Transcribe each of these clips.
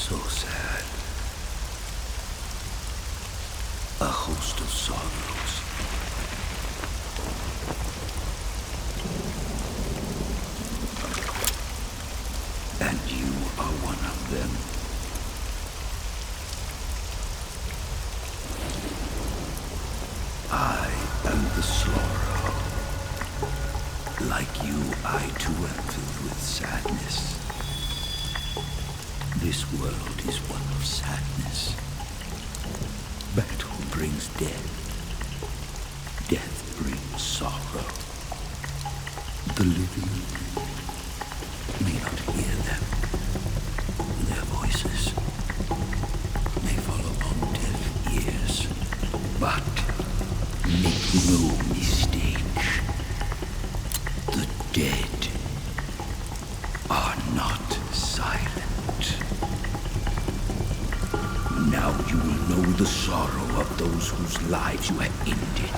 So sad. A host of sorrows. And you are one of them. I am the sorrow. Like you, I too am filled with sadness. This world is one of sadness. Battle brings death. Death brings sorrow. The living may not hear them. Their voices may fall upon deaf ears. But make no mistake. The dead are not silent. Now you will know the sorrow of those whose lives you have ended.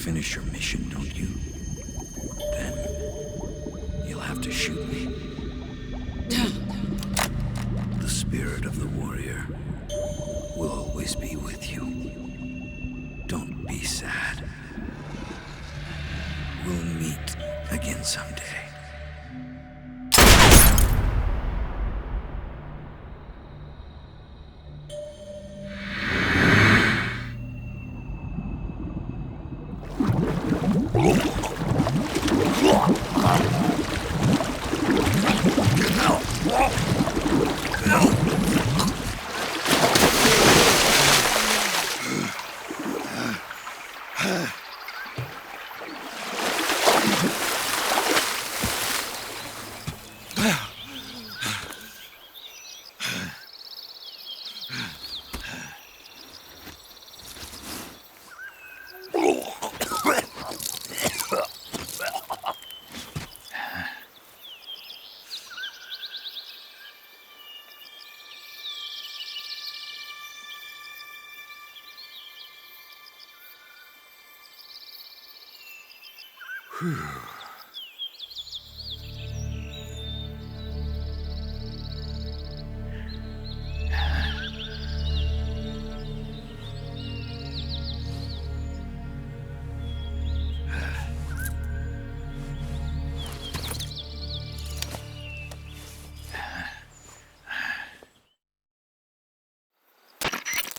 finish your mission, don't you? Then you'll have to shoot me. The spirit of the warrior will always be with you. Don't be sad. We'll meet again someday.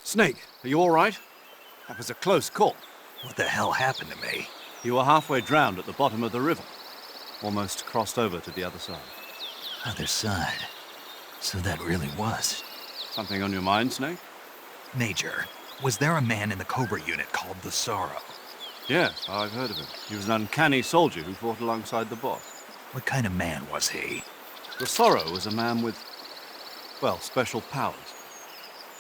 Snake, are you all right? That was a close call. What the hell happened to me? You were halfway drowned at the bottom of the river. Almost crossed over to the other side. Other side. So that really was. Something on your mind, Snake? Major, was there a man in the Cobra unit called the Sorrow? Yes, I've heard of him. He was an uncanny soldier who fought alongside the boss. What kind of man was he? The Sorrow was a man with, well, special powers.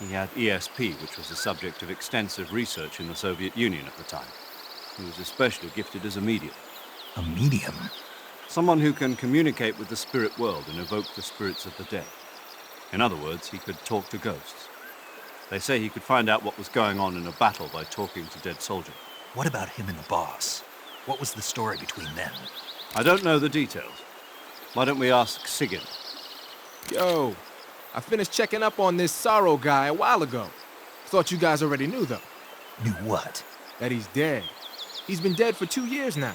He had ESP, which was the subject of extensive research in the Soviet Union at the time. He was especially gifted as a medium. A medium? Someone who can communicate with the spirit world and evoke the spirits of the dead. In other words, he could talk to ghosts. They say he could find out what was going on in a battle by talking to dead soldiers. What about him and the boss? What was the story between them? I don't know the details. Why don't we ask Sigyn? Yo, I finished checking up on this Sorrow guy a while ago. Thought you guys already knew, though. Knew what? That he's dead. He's been dead for 2 years now.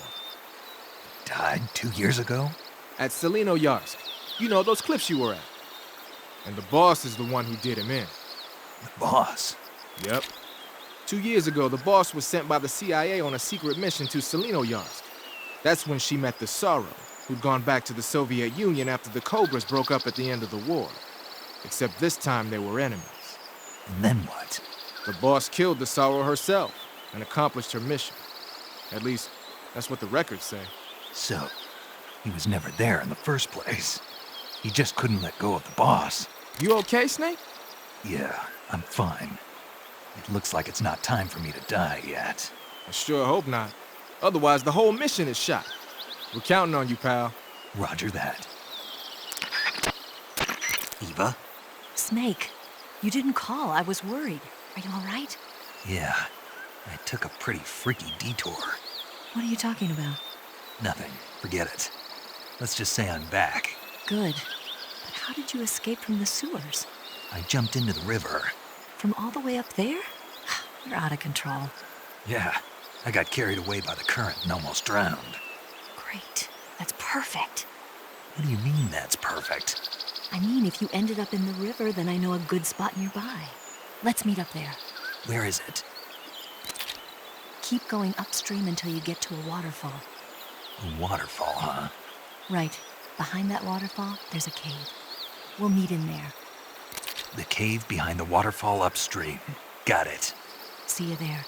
Died 2 years ago? At Selino-Yarsk. You know, those cliffs you were at. And the boss is the one who did him in. The boss? Yep. 2 years ago, the boss was sent by the CIA on a secret mission to Selino-Yarsk. That's when she met the Sorrow, who'd gone back to the Soviet Union after the Cobras broke up at the end of the war. Except this time they were enemies. And then what? The boss killed the Sorrow herself and accomplished her mission. At least, that's what the records say. So, he was never there in the first place. He just couldn't let go of the boss. You okay, Snake? Yeah, I'm fine. It looks like it's not time for me to die yet. I sure hope not. Otherwise, the whole mission is shot. We're counting on you, pal. Roger that. Eva? Snake, you didn't call. I was worried. Are you all right? Yeah, I took a pretty freaky detour. What are you talking about? Nothing. Forget it. Let's just say I'm back. Good. But how did you escape from the sewers? I jumped into the river. From all the way up there? You're out of control. Yeah, I got carried away by the current and almost drowned. Great. That's perfect. What do you mean that's perfect? I mean, if you ended up in the river, then I know a good spot nearby. Let's meet up there. Where is it? Keep going upstream until you get to a waterfall. A waterfall, huh? Right. Behind that waterfall, there's a cave. We'll meet in there. The cave behind the waterfall upstream. Got it. See you there.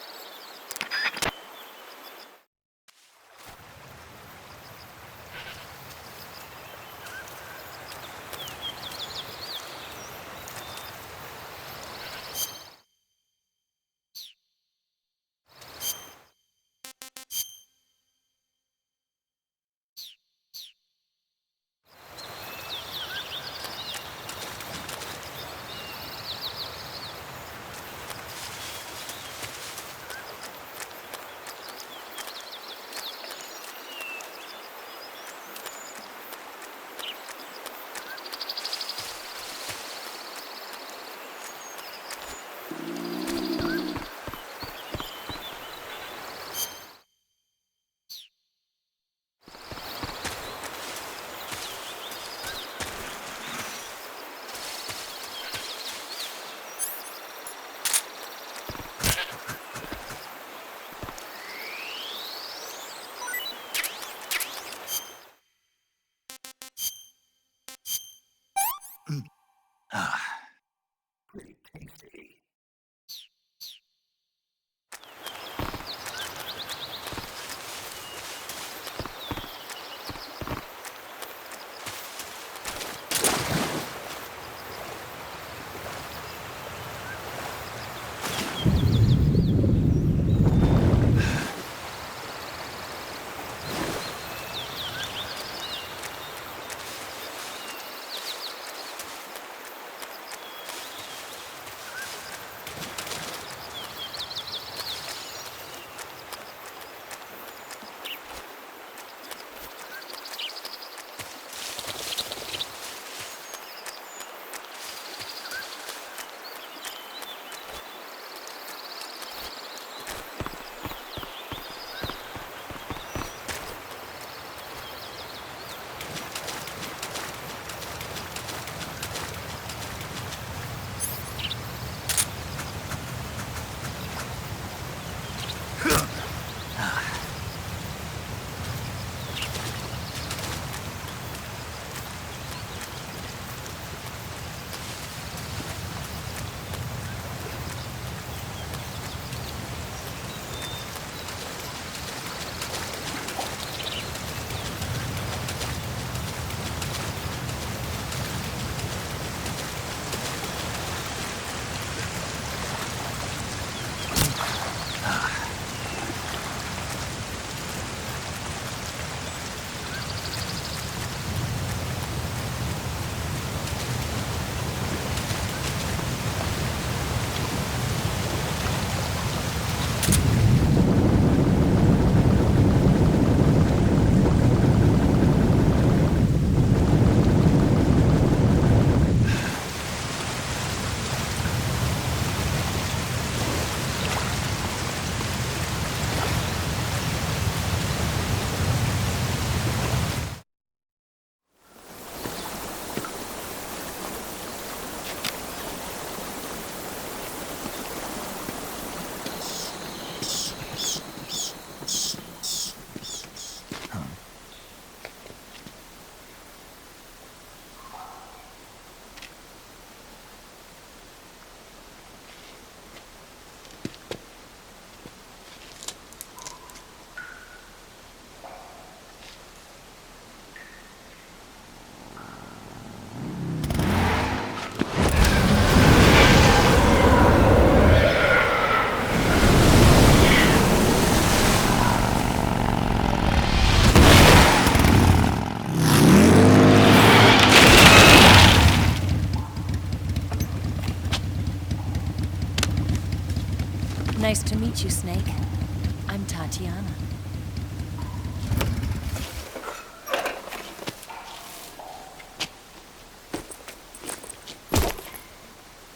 I'm Tatiana.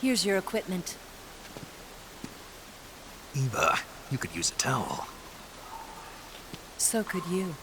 Here's your equipment. Eva, you could use a towel. So could you.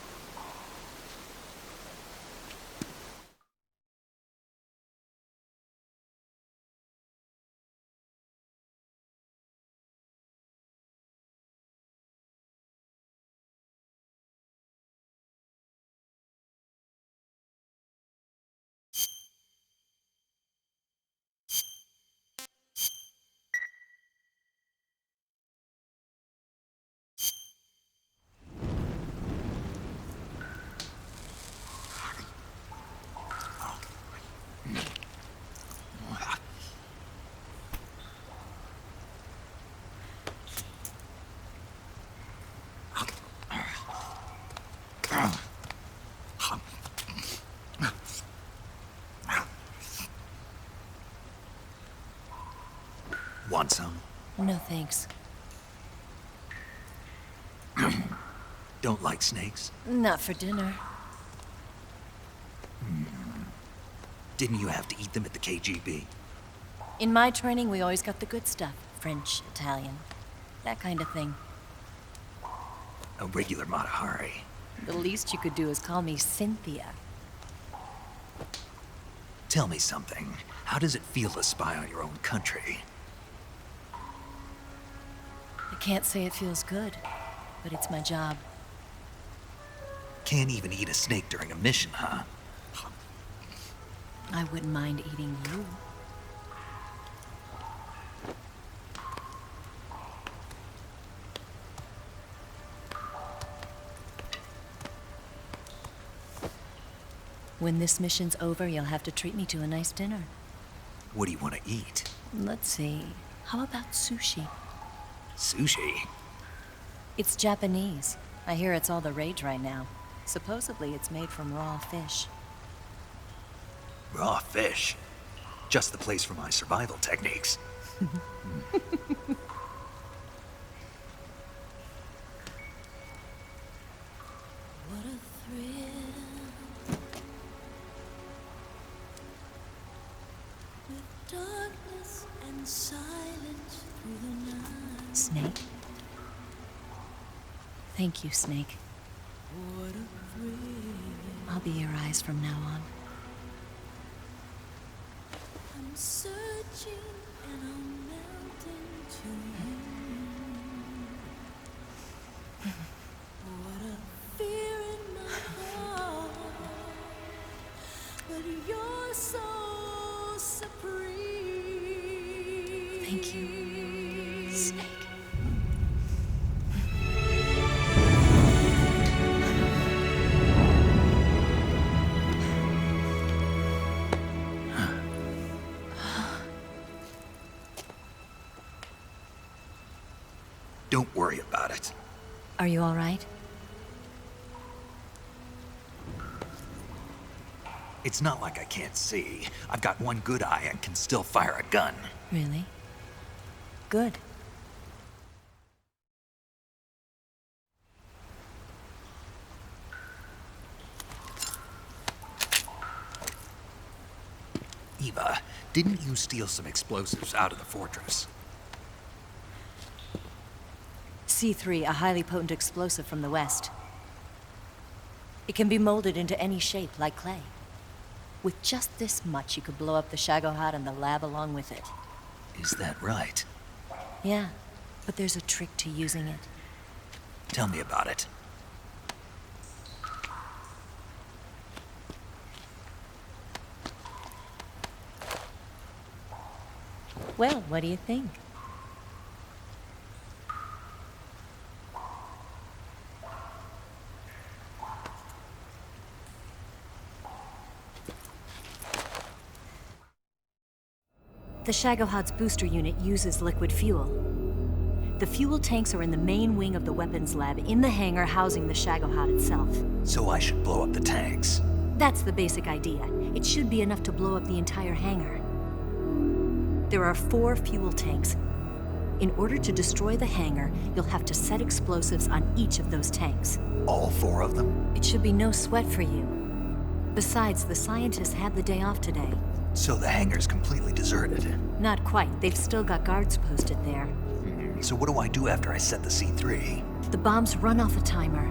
Want some? No thanks. Don't like snakes? Not for dinner. Didn't you have to eat them at the KGB? In my training, we always got the good stuff. French, Italian, that kind of thing. A regular Matahari. The least you could do is call me Cynthia. Tell me something. How does it feel to spy on your own country? I can't say it feels good, but it's my job. Can't even eat a snake during a mission, huh? I wouldn't mind eating you. When this mission's over, you'll have to treat me to a nice dinner. What do you want to eat? Let's see. How about sushi? Sushi? It's Japanese. I hear it's all the rage right now. Supposedly, it's made from raw fish. Raw fish? Just the place for my survival techniques. What a thrill. With darkness and silence through the night. Snake? Thank you, Snake. What a thrill. I'll be your eyes from now on. I'm searching and I'm melting to you. What a fear in my heart, but you're so supreme. Thank you, Snake. Don't worry about it. Are you all right? It's not like I can't see. I've got one good eye and can still fire a gun. Really? Good. Eva, didn't you steal some explosives out of the fortress? C3, a highly potent explosive from the west. It can be molded into any shape, like clay. With just this much, you could blow up the Shagohod and the lab along with it. Is that right? Yeah, but there's a trick to using it. Tell me about it. Well, what do you think? The Shagohod's booster unit uses liquid fuel. The fuel tanks are in the main wing of the weapons lab in the hangar housing the Shagohod itself. So I should blow up the tanks. That's the basic idea. It should be enough to blow up the entire hangar. There are 4 fuel tanks. In order to destroy the hangar, you'll have to set explosives on each of those tanks. All 4 of them? It should be no sweat for you. Besides, the scientists had the day off today. So the hangar's completely deserted. Not quite. They've still got guards posted there. So what do I do after I set the C3? The bombs run off a timer.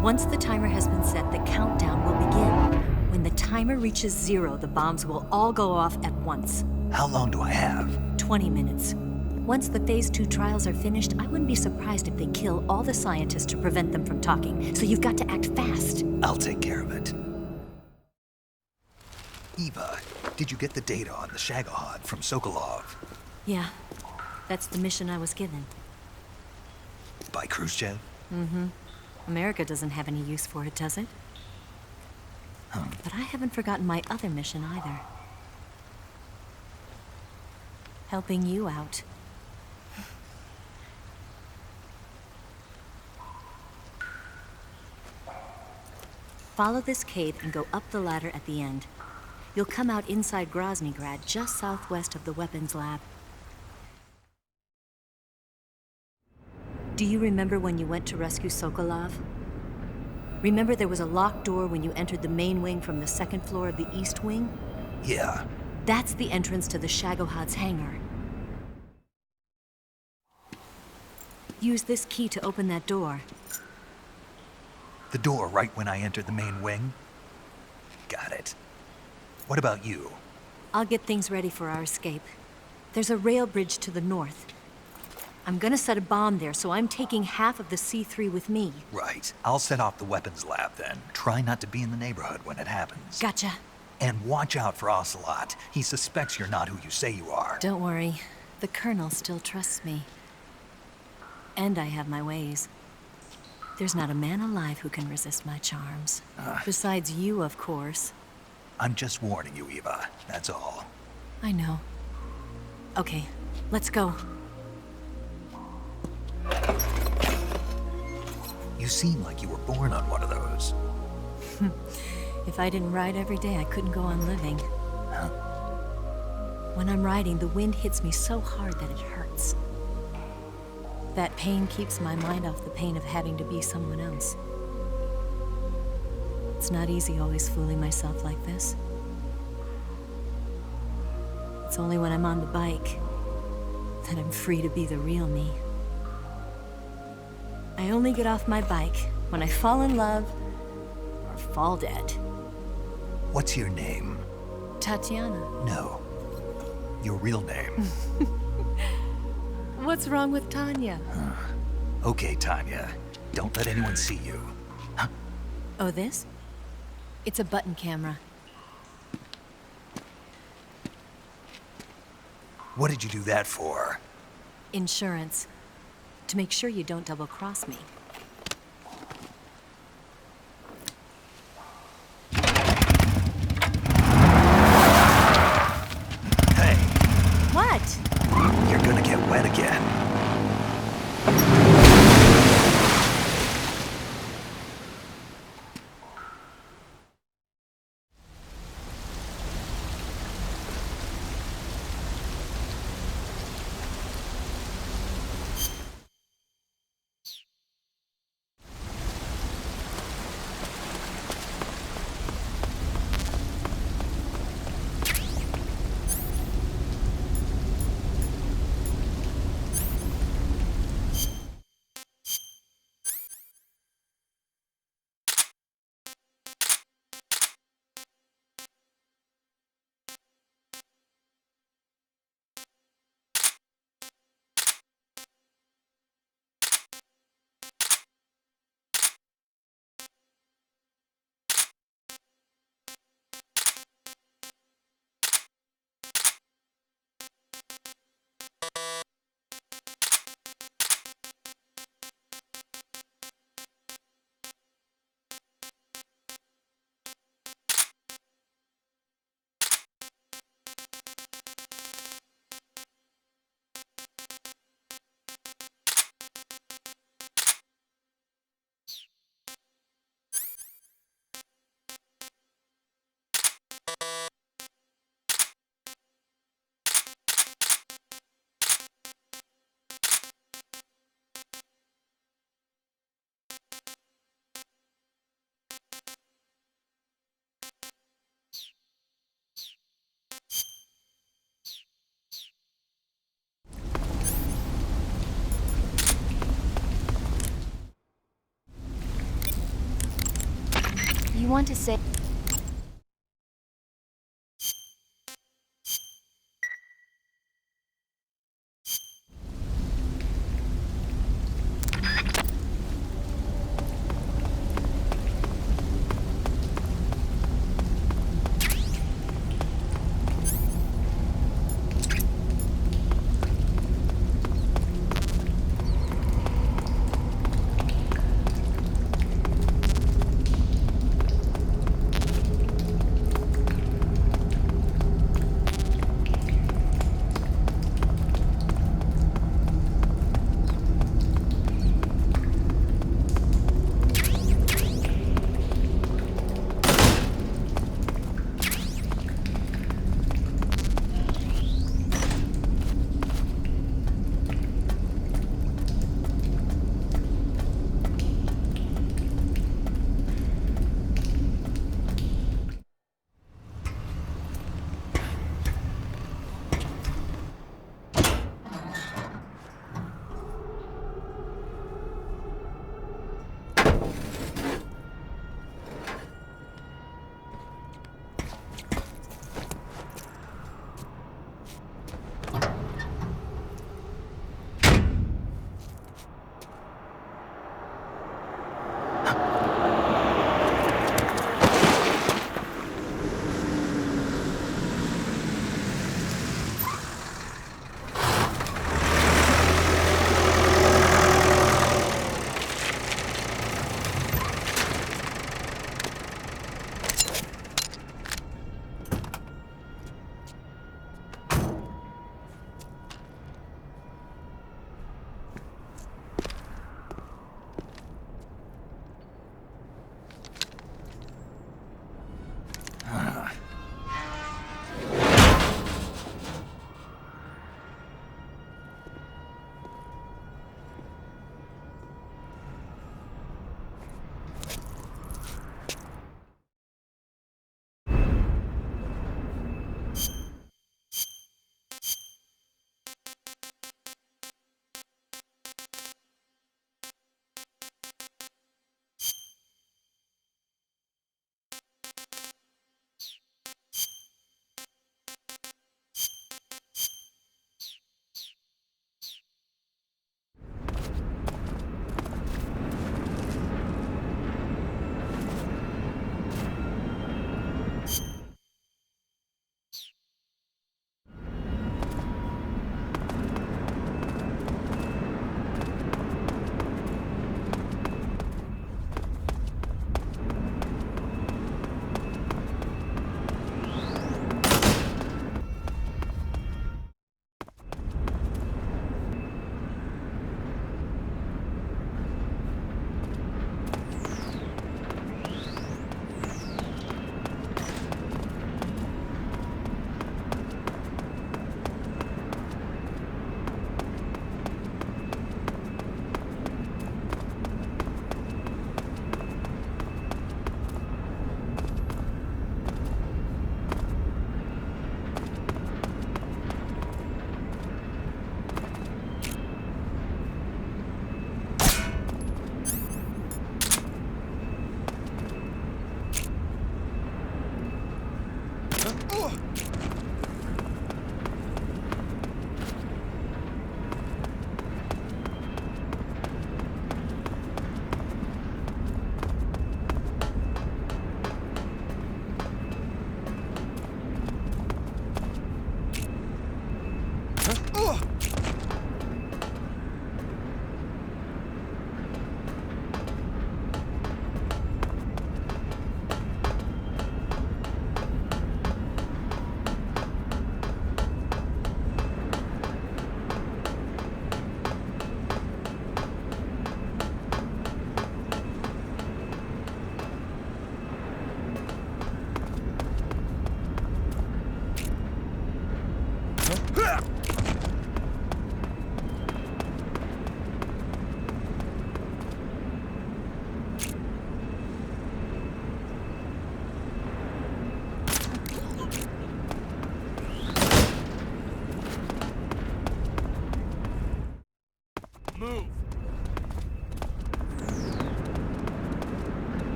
Once the timer has been set, the countdown will begin. When the timer reaches 0, the bombs will all go off at once. How long do I have? 20 minutes. Once the Phase 2 trials are finished, I wouldn't be surprised if they kill all the scientists to prevent them from talking, so you've got to act fast. I'll take care of it. Eva, did you get the data on the Shagohod from Sokolov? Yeah, that's the mission I was given. By Khrushchev? America doesn't have any use for it, does it? But I haven't forgotten my other mission either. Helping you out. Follow this cave and go up the ladder at the end. You'll come out inside Groznygrad, just southwest of the weapons lab. Do you remember when you went to rescue Sokolov? Remember there was a locked door when you entered the main wing from the second floor of the east wing? Yeah. That's the entrance to the Shagohod's hangar. Use this key to open that door. The door right when I entered the main wing? Got it. What about you? I'll get things ready for our escape. There's a rail bridge to the north. I'm gonna set a bomb there, so I'm taking half of the C3 with me. Right. I'll set off the weapons lab then. Try not to be in the neighborhood when it happens. Gotcha. And watch out for Ocelot. He suspects you're not who you say you are. Don't worry. The Colonel still trusts me. And I have my ways. There's not a man alive who can resist my charms. Besides you, of course. I'm just warning you, Eva. That's all. I know. Okay, let's go. You seem like you were born on one of those. If I didn't ride every day, I couldn't go on living. Huh? When I'm riding, the wind hits me so hard that it hurts. That pain keeps my mind off the pain of having to be someone else. It's not easy always fooling myself like this. It's only when I'm on the bike that I'm free to be the real me. I only get off my bike when I fall in love or fall dead. What's your name? Tatiana. No. Your real name. What's wrong with Tanya? Okay, Tanya. Don't let anyone see you. Oh, this? It's a button camera. What did you do that for? Insurance. To make sure you don't double-cross me. Hey, What? you're gonna get wet again. You want to say...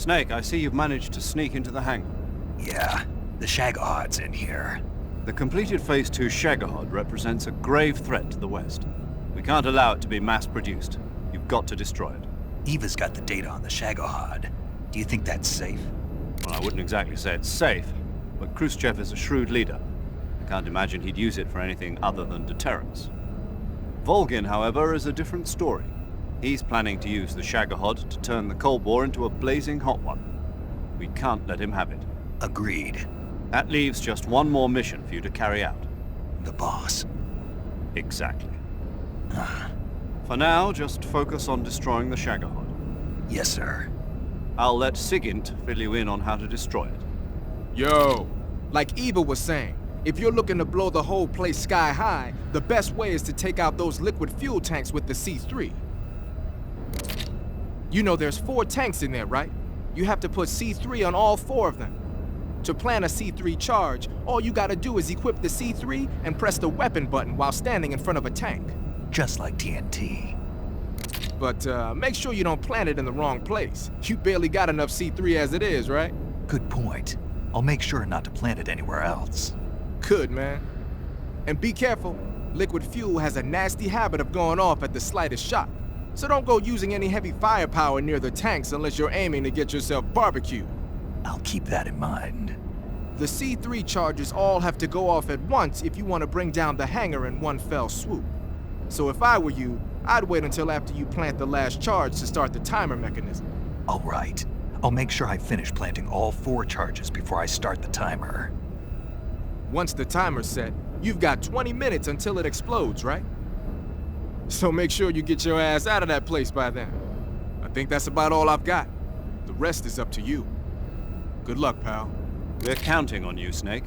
Snake, I see you've managed to sneak into the hangar. Yeah, the Shagohod's in here. The completed Phase 2 Shagohod represents a grave threat to the West. We can't allow it to be mass-produced. You've got to destroy it. Eva's got the data on the Shagohod. Do you think that's safe? Well, I wouldn't exactly say it's safe, but Khrushchev is a shrewd leader. I can't imagine he'd use it for anything other than deterrence. Volgin, however, is a different story. He's planning to use the Shagohod to turn the Cold War into a blazing hot one. We can't let him have it. Agreed. That leaves just one more mission for you to carry out. The boss. Exactly. For now, just focus on destroying the Shagohod. Yes, sir. I'll let Sigint fill you in on how to destroy it. Yo, like Eva was saying, if you're looking to blow the whole place sky high, the best way is to take out those liquid fuel tanks with the C3. You know there's 4 tanks in there, right? You have to put C3 on all 4 of them. To plan a C3 charge, all you gotta do is equip the C3 and press the weapon button while standing in front of a tank. Just like TNT. But make sure you don't plant it in the wrong place. You barely got enough C3 as it is, right? Good point. I'll make sure not to plant it anywhere else. Good, man. And be careful. Liquid fuel has a nasty habit of going off at the slightest shock. So don't go using any heavy firepower near the tanks unless you're aiming to get yourself barbecued. I'll keep that in mind. The C3 charges all have to go off at once if you want to bring down the hangar in one fell swoop. So if I were you, I'd wait until after you plant the last charge to start the timer mechanism. All right. I'll make sure I finish planting all 4 charges before I start the timer. Once the timer's set, you've got 20 minutes until it explodes, right? So make sure you get your ass out of that place by then. I think that's about all I've got. The rest is up to you. Good luck, pal. We're counting on you, Snake.